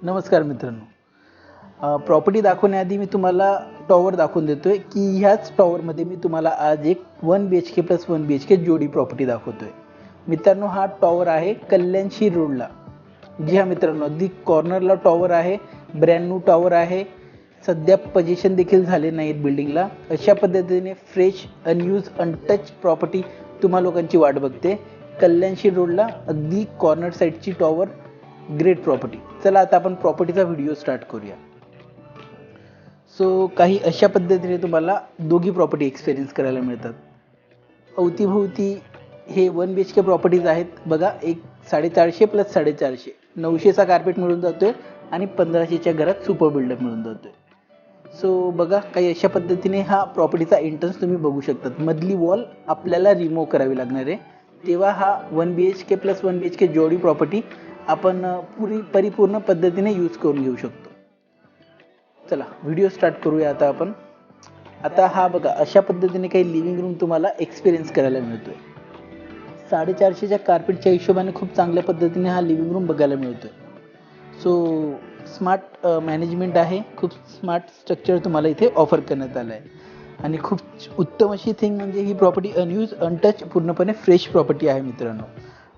नमस्कार मित्रांनो, प्रॉपर्टी दाखवण्याआधी मी तुम्हाला टॉवर दाखवून देतोय की ह्याच टॉवरमध्ये मी तुम्हाला आज एक 1 BHK प्लस 1 BHK जोडी प्रॉपर्टी दाखवतोय. मित्रांनो, हा टॉवर आहे कल्याणशी रोडला. जी हा मित्रांनो, अगदी कॉर्नरला टॉवर आहे. ब्रँड न्यू टॉवर आहे. सध्या पोझिशन देखील झाले नाहीत बिल्डिंगला. अशा पद्धतीने फ्रेश अनयूज अनटच प्रॉपर्टी तुम्हा लोकांची वाट बघते. कल्याणशी रोडला अगदी कॉर्नर साईडची टॉवर, ग्रेट प्रॉपर्टी. चला आता आपण प्रॉपर्टीचा व्हिडिओ स्टार्ट करूया. सो काही अशा पद्धतीने तुम्हाला दोघी प्रॉपर्टी एक्सपिरियन्स करायला मिळतात. अवतीभोवती हे 1 BHK प्रॉपर्टीज आहेत. बघा, एक 450 प्लस 450 900चा कार्पेट मिळून जातोय आणि 1500च्या घरात सुपर बिल्डर मिळून जातोय. सो बघा, काही अशा पद्धतीने हा प्रॉपर्टीचा एंट्रन्स तुम्ही बघू शकतात. मधली वॉल आपल्याला रिमूव्ह करावी लागणार आहे, तेव्हा हा 1 BHK प्लस 1 BHK जोडी प्रॉपर्टी आपण परिपूर्ण पद्धतीने यूज करून घेऊ शकतो. चला व्हिडिओ स्टार्ट करूया आपण. आता हा बघा, अशा पद्धतीने काही लिव्हिंग रूम तुम्हाला एक्सपिरियन्स करायला मिळतोय. 450च्या कार्पेटच्या हिशोबाने खूप चांगल्या पद्धतीने हा लिव्हिंग रूम बघायला मिळतोय. सो स्मार्ट मॅनेजमेंट आहे. खूप स्मार्ट स्ट्रक्चर तुम्हाला इथे ऑफर करण्यात आलं आहे. आणि खूप उत्तम अशी थिंग म्हणजे ही प्रॉपर्टी अनयूज अनटच पूर्णपणे फ्रेश प्रॉपर्टी आहे मित्रांनो.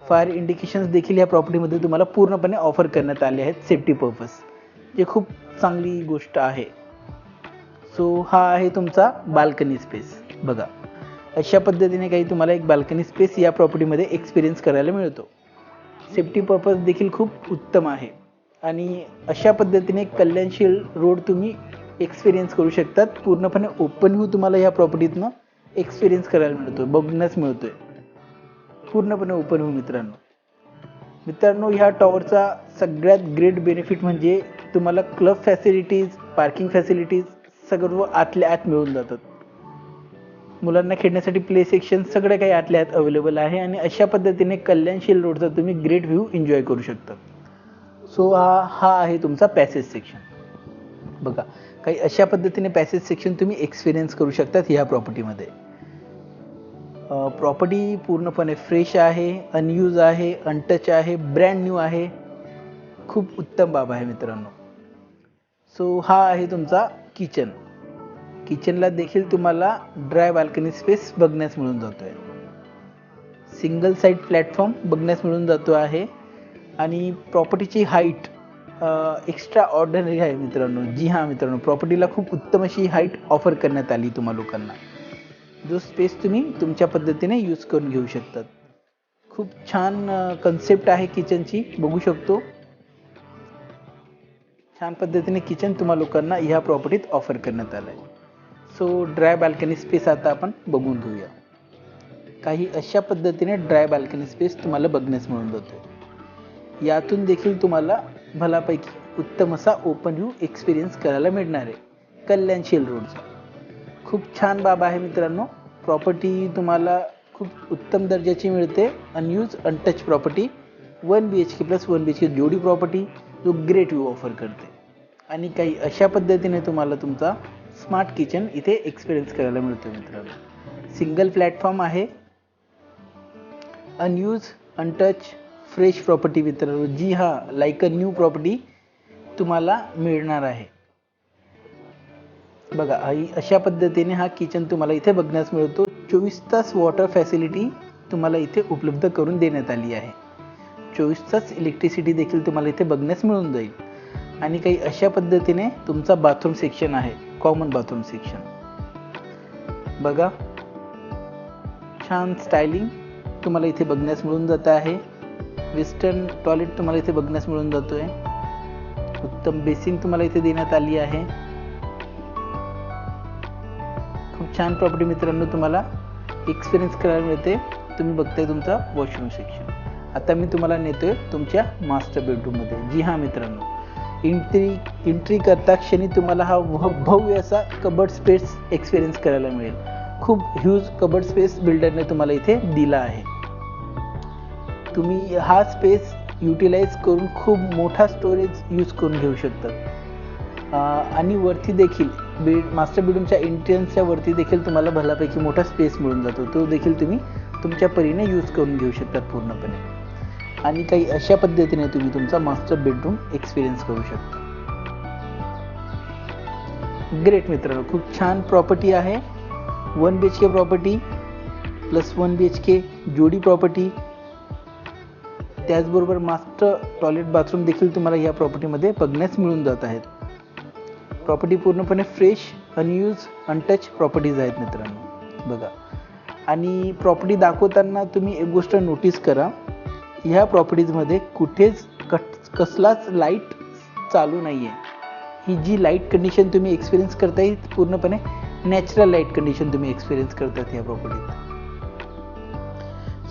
फायर इंडिकेशन्स देखील या प्रॉपर्टीमध्ये तुम्हाला पूर्णपणे ऑफर करण्यात आले आहेत सेफ्टी पर्पज, जे खूप चांगली गोष्ट आहे. सो हा आहे तुमचा बाल्कनी स्पेस. बघा, अशा पद्धतीने काही तुम्हाला एक बाल्कनी स्पेस या प्रॉपर्टीमध्ये एक्सपिरियन्स करायला मिळतो. सेफ्टी पर्पज देखील खूप उत्तम आहे. आणि अशा पद्धतीने कल्याणशील रोड तुम्ही एक्सपिरियन्स करू शकतात. पूर्णपणे ओपन व्ह्यू तुम्हाला या प्रॉपर्टीतनं एक्सपिरियन्स करायला मिळतो, बघण्यास मिळतोय. पूर्णपणे ओपन व्ह्यू मित्रांनो, ह्या टॉवरचा सगळ्यात ग्रेट बेनिफिट म्हणजे तुम्हाला क्लब फॅसिलिटीज, पार्किंग फॅसिलिटीज सर्व आतल्या आत मिळून जातात. मुलांना खेळण्यासाठी प्ले सेक्शन सगळं काही आतल्या आत अवेलेबल आहे. आणि अशा पद्धतीने कल्याणशील रोडचा तुम्ही ग्रेट व्ह्यू एन्जॉय करू शकता. सो हा आहे तुमचा पॅसेज सेक्शन. बघा, काही अशा पद्धतीने पॅसेज सेक्शन तुम्ही एक्सपिरियन्स करू शकतात ह्या प्रॉपर्टीमध्ये. प्रॉपर्टी पूर्णपणे फ्रेश आहे, अनयूज आहे, अनटच आहे, ब्रँड न्यू आहे. खूप उत्तम बाब आहे मित्रांनो. सो हा आहे तुमचा किचन. किचनला देखील तुम्हाला ड्राय बाल्कनी स्पेस बघण्यास मिळून जातोय. सिंगल साईड प्लॅटफॉर्म बघण्यास मिळून जातो आहे. आणि प्रॉपर्टीची हाईट एक्स्ट्रा ऑर्डिनरी आहे मित्रांनो. जी हां मित्रांनो, प्रॉपर्टीला खूप उत्तम अशी हाईट ऑफर करण्यात आली तुम्हा लोकांना, जो स्पेस तुम्ही तुमच्या पद्धतीने यूज करून घेऊ शकतात. खूप छान कन्सेप्ट आहे किचनची, बघू शकतो. छान पद्धतीने किचन तुम्हा लोकांना ह्या प्रॉपर्टीत ऑफर करण्यात आलं आहे. सो ड्राय बाल्कनी स्पेस आता आपण बघून घेऊया. काही अशा पद्धतीने ड्राय बाल्कनी स्पेस तुम्हाला बघण्यास मिळून जातो. यातून देखील तुम्हाला भलापैकी उत्तम असा ओपन व्ह्यू एक्सपिरियन्स करायला मिळणार आहे कल्याणशील रोडचा. खूप छान बाब आहे मित्रांनो. प्रॉपर्टी तुम्हाला खूप उत्तम दर्जाची मिळते. Unused untouch property, 1 BHK plus 1 BHK जोडी प्रॉपर्टी, जो ग्रेट व्ह्यू ऑफर करते. आणि काही अशा पद्धतीने तुम्हाला तुमचा स्मार्ट किचन इथे एक्सपिरियन्स करायला मिळतो मित्रांनो. सिंगल प्लॅटफॉर्म आहे, अनयूज अनटच फ्रेश प्रॉपर्टी मित्रांनो. जी हा लाईक अ न्यू प्रॉपर्टी तुम्हाला मिळणार आहे. बघा, अशा पद्धतीने हा किचन तुम्हाला इथे बघण्यास मिळतो. 24 तास वॉटर फॅसिलिटी तुम्हाला इथे उपलब्ध करून देण्यात आली आहे. 24 तास इलेक्ट्रिसिटी देखील तुम्हाला इथे बघण्यास मिळून जाईल. आणि काही अशा पद्धतीने तुमचा बाथरूम सेक्शन आहे, कॉमन बाथरूम सेक्शन. बघा, छान स्टायलिंग तुम्हाला इथे बघण्यास मिळून जात आहे. वेस्टर्न टॉयलेट तुम्हाला इथे बघण्यास मिळून जातोय. उत्तम बेसिन तुम्हाला इथे देण्यात आली आहे. खूप छान प्रॉपर्टी मित्रांनो तुम्हाला एक्सपिरियन्स करायला मिळते. तुम्ही बघताय तुमचा वॉशरूम सेक्शन. आता मी तुम्हाला नेतोय तुमच्या मास्टर बेडरूममध्ये. जी हां मित्रांनो, एंट्री करता क्षणी तुम्हाला हा भव्य असा कबर्ड स्पेस एक्सपिरियन्स करायला मिळेल. खूप ह्यूज कबर्ड स्पेस बिल्डरने तुम्हाला इथे दिला आहे. तुम्ही हा स्पेस युटिलाइज करून खूप मोठा स्टोरेज यूज करून घेऊ शकतात. आणि वरती देखील मास्टर बेडरूमच्या एंट्रन्सच्या वरती देखील तुम्हाला भल्यापैकी मोठा स्पेस मिळून जातो. तो देखील तुम्ही तुमच्या परीने यूज करून घेऊ शकतात पूर्णपणे. आणि काही अशा पद्धतीने तुम्ही तुमचा मास्टर बेडरूम एक्सपिरियन्स करू शकता. ग्रेट मित्रांनो, खूप छान प्रॉपर्टी आहे. 1 BHK प्रॉपर्टी प्लस 1 BHK जोडी प्रॉपर्टी, त्याचबरोबर मास्टर टॉयलेट बाथरूम देखील तुम्हाला या प्रॉपर्टीमध्ये बघण्यास मिळून जात आहेत. प्रॉपर्टी पूर्णपणे फ्रेश, अनयूज, अनटच प्रॉपर्टीज आहेत मित्रांनो. बघा, आणि प्रॉपर्टी दाखवताना तुम्ही एक गोष्ट नोटीस करा, ह्या प्रॉपर्टीजमध्ये कुठेच कसलाच लाईट चालू नाही आहे. ही जी लाईट कंडिशन तुम्ही एक्सपिरियन्स करताय पूर्णपणे नॅचरल लाईट कंडिशन तुम्ही एक्सपिरियन्स करतात ह्या प्रॉपर्टीत.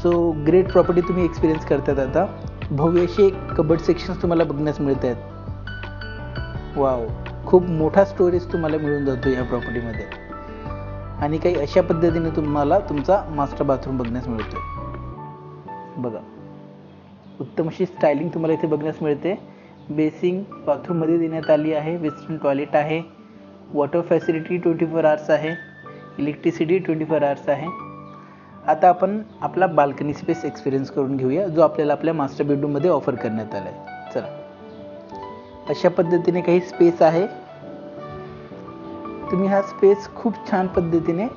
सो ग्रेट प्रॉपर्टी तुम्ही एक्सपिरियन्स करतात. आता भव्य असे कबर्ड सेक्शन्स तुम्हाला बघण्यास मिळत आहेत. वाव, खूप मोठा स्टोरेज तुम्हाला मिळून जातो या प्रॉपर्टीमध्ये. आणि काही अशा पद्धतीने तुम्हाला तुमचा मास्टर बाथरूम बघण्यास मिळतोय. बघा, उत्तम अशी स्टायलिंग तुम्हाला इथे बघण्यास मिळते. बेसिंग बाथरूममध्ये देण्यात आली आहे. वेस्टर्न टॉयलेट आहे. वॉटर फॅसिलिटी 24 आवर्स आहे. इलेक्ट्रिसिटी 24 आवर्स आहे. आता आपण आपला बाल्कनी स्पेस एक्सपिरियन्स करून घेऊया, जो आपल्याला आपल्या मास्टर बेडरूममध्ये ऑफर करण्यात आला आहे. चला, अशा पद्धतीने काही स्पेस आहे. तुम्ही हा स्पेस खूप छान पद्धतीने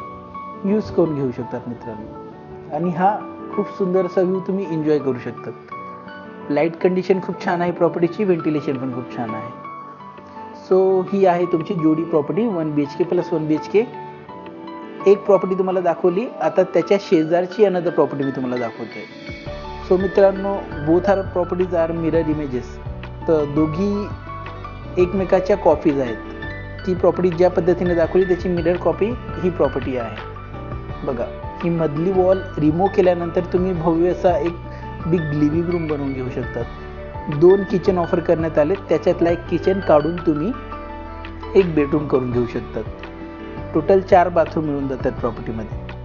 यूज करून घेऊ शकतात मित्रांनो. आणि हा खूप सुंदर असा व्ह्यू तुम्ही एन्जॉय करू शकतात. लाईट कंडिशन खूप छान आहे प्रॉपर्टीची, व्हेंटिलेशन पण खूप छान आहे. सो ही आहे तुमची जोडी प्रॉपर्टी 1 BHK प्लस 1 BHK. एक प्रॉपर्टी तुम्हाला दाखवली, आता त्याच्या शेजारची अनदर प्रॉपर्टी मी तुम्हाला दाखवतोय. सो मित्रांनो, both are properties are mirror images. तर दोघी एकमेकाच्या कॉपीज आहेत. ती प्रॉपर्टी ज्या पद्धतीने दाखवली त्याची मिरर कॉपी ही प्रॉपर्टी आहे. बघा, ही मधली वॉल रिमूव्ह केल्यानंतर तुम्ही भव्य असा एक बिग लिव्हिंग रूम बनवून घेऊ शकतात. 2 किचन ऑफर करण्यात आले, त्याच्यातला एक किचन काढून तुम्ही एक बेडरूम करून घेऊ शकतात. टोटल 4 बाथरूम मिळून जातात प्रॉपर्टीमध्ये.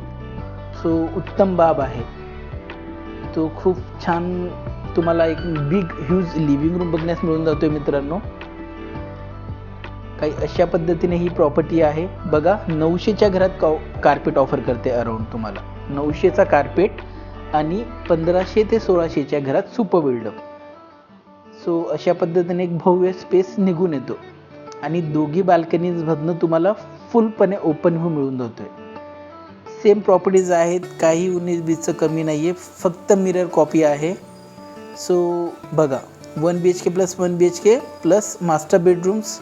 सो उत्तम बाब आहे तो. खूप छान तुम्हाला एक बिग ह्यूज लिव्हिंग रूम बघण्यास मिळून जातोय मित्रांनो. काही अशा पद्धतीने ही प्रॉपर्टी आहे. बघा, 900च्या घरात कार्पेट ऑफर करते अराउंड तुम्हाला. 900चा कार्पेट आणि 1500 ते 1600च्या घरात सुपर बिल्डअप. सो अशा पद्धतीने एक भव्य स्पेस निघून येतो. आणि दोघी बाल्कनीजमधनं तुम्हाला फुलपणे ओपन व्ह्यू मिळून जातोय. सेम प्रॉपर्टीज आहेत, काही 19-20चं कमी नाही आहे, फक्त मिरर कॉपी आहे. सो बघा, 1 BHK plus 1 BHK plus master bedrooms.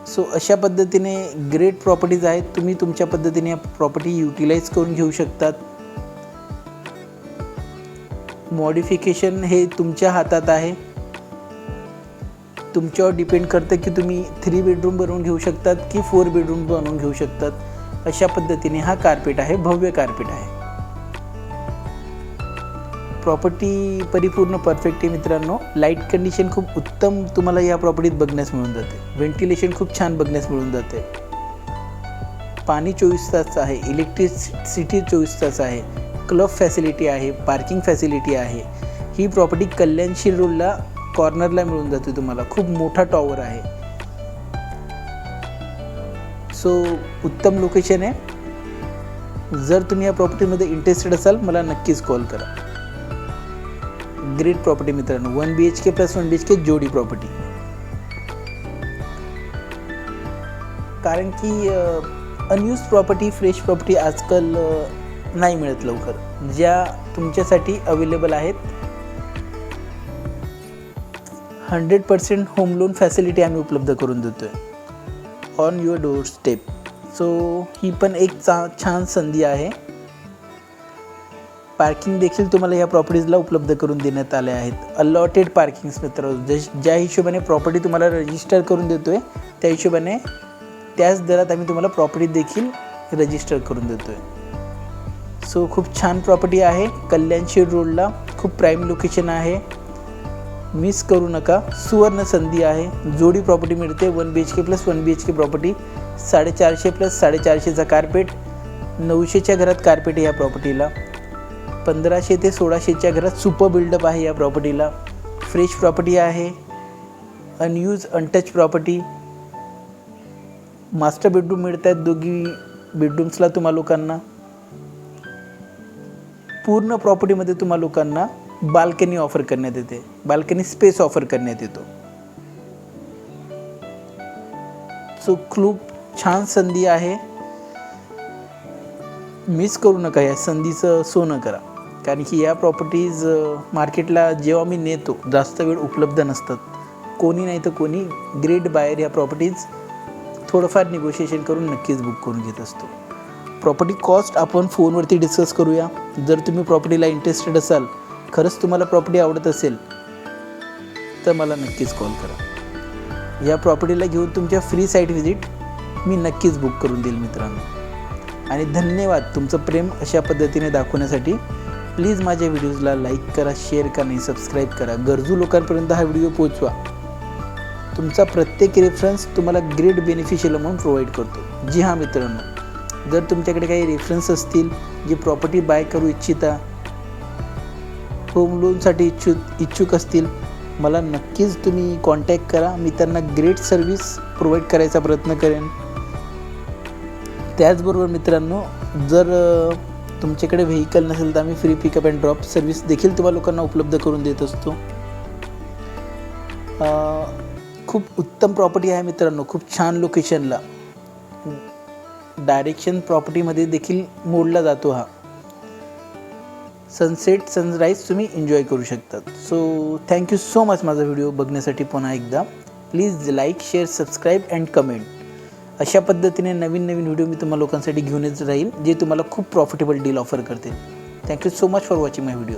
So अशा पद्धतीने ग्रेट प्रॉपर्टीज आहेत. तुम्ही तुमच्या पद्धतीने या प्रॉपर्टी युटिलाइज करून घेऊ शकतात. मॉडिफिकेशन हे तुमच्या हातात आहे. तुमच्यावर डिपेंड करतं की तुम्ही 3 बेडरूम बनवून घेऊ शकतात की 4 बेडरूम बनवून घेऊ शकतात. अशा पद्धतीने हा कार्पेट आहे, भव्य कार्पेट आहे. प्रॉपर्टी परिपूर्ण परफेक्ट आहे मित्रांनो. लाईट कंडिशन खूप उत्तम तुम्हाला या प्रॉपर्टीत बघण्यास मिळून जाते. व्हेंटिलेशन खूप छान बघण्यास मिळून जाते. पाणी 24 तास आहे. इलेक्ट्रिसिटी 24 तास आहे. क्लब फॅसिलिटी आहे. पार्किंग फॅसिलिटी आहे. ही प्रॉपर्टी कल्याणशील रोडला कॉर्नरला मिळून जाते तुम्हाला. खूप मोठा टॉवर आहे. सो उत्तम लोकेशन आहे. जर तुम्ही या प्रॉपर्टीमध्ये इंटरेस्टेड असाल मला नक्कीच कॉल करा. ग्रेट प्रॉपर्टी मित्रांनो, 1 BHK प्लस 1 BHK जोडी प्रॉपर्टी. कारण की अनयूज प्रॉपर्टी, फ्रेश प्रॉपर्टी आजकाल नाही मिळत लवकर. ज्या तुमच्यासाठी अवेलेबल आहेत, 100% होम लोन फॅसिलिटी आम्ही उपलब्ध करून देतोय on your doorstep. So ही पण एक छान संधी आहे. पार्किंग देखील तुम्हाला या प्रॉपर्टीजला उपलब्ध करून देण्यात आले आहेत. अलॉटेड पार्किंग्स मित्रांनो. ज्या हिशोबाने प्रॉपर्टी तुम्हाला रजिस्टर करून देतोय त्या हिशोबाने त्याच दरात आम्ही तुम्हाला प्रॉपर्टी देखील रजिस्टर करून देतोय. सो खूप छान प्रॉपर्टी आहे. कल्याणशील रोडला खूप प्राईम लोकेशन आहे. मिस करू नका. सुवर्ण संधी आहे. जोडी प्रॉपर्टी मिळते. 1 BHK plus 1 BHK property. 450 plus 450चा कार्पेट. 900च्या घरात कार्पेट आहे या प्रॉपर्टीला. 1500 ते 1600च्या घरात सुपर बिल्डअप आहे या प्रॉपर्टीला. फ्रेश प्रॉपर्टी आहे. Unused untouch property. Master bedroom मिळत आहेत दोघी बेडरूम्सला तुम्हा लोकांना. पूर्ण प्रॉपर्टीमध्ये तुम्हा लोकांना बाल्कनी ऑफर करण्यात येते, बाल्कनी स्पेस ऑफर करण्यात येतो. सो खूप छान संधी आहे, मिस करू नका. या संधीचं सोनं करा, कारण की या प्रॉपर्टीज मार्केटला जेव्हा मी नेतो जास्त वेळ उपलब्ध नसतात. कोणी नाही तर कोणी ग्रेट बायर या प्रॉपर्टीज थोडंफार निगोशिएशन करून नक्कीच बुक करून घेत असतो. प्रॉपर्टी कॉस्ट आपण फोनवरती डिस्कस करूया. जर तुम्ही प्रॉपर्टीला इंटरेस्टेड असाल, खरंच तुम्हाला प्रॉपर्टी आवडत असेल तर मला नक्कीच कॉल करा. या प्रॉपर्टीला घेऊन तुमच्या फ्री साईट व्हिजिट मी नक्कीच बुक करून देईल मित्रांनो. आणि धन्यवाद तुमचं प्रेम अशा पद्धतीने दाखवण्यासाठी. प्लीज माझ्या व्हिडिओजला लाईक करा, शेअर करा आणि सबस्क्राईब करा. गरजू लोकांपर्यंत हा व्हिडिओ पोहोचवा. तुमचा प्रत्येक रेफरन्स तुम्हाला ग्रेट बेनिफिशियल अमाऊंट प्रोव्हाइड करतो. जी हां मित्रांनो, जर तुमच्याकडे काही रेफरन्स असतील जे प्रॉपर्टी बाय करू इच्छिता, होम लोनसाठी इच्छुक असतील, मला नक्कीच तुम्ही कॉन्टॅक्ट करा. मी त्यांना ग्रेट सर्व्हिस प्रोव्हाइड करायचा प्रयत्न करेन. त्याचबरोबर मित्रांनो, जर तुमच्याकडे व्हेकल नसेल तर आम्ही free pickup and drop service देखील तुम्हाला लोकांना उपलब्ध करून देत असतो. खूप उत्तम प्रॉपर्टी आहे मित्रांनो, खूप छान लोकेशनला. डायरेक्शन प्रॉपर्टीमध्ये देखील मोडला जातो. हा सनसेट सनराईज तुम्ही एन्जॉय करू शकतात. सो थँक्यू सो मच माझा व्हिडिओ बघण्यासाठी. पुन्हा एकदा please like, share, subscribe and comment. अशा पद्धतीने नवीन व्हिडिओ मी तुम्हाला लोकांसाठी घेऊनच राहील जे तुम्हाला खूप प्रॉफिटेबल डील ऑफर करतील. Thank you so much for watching my video.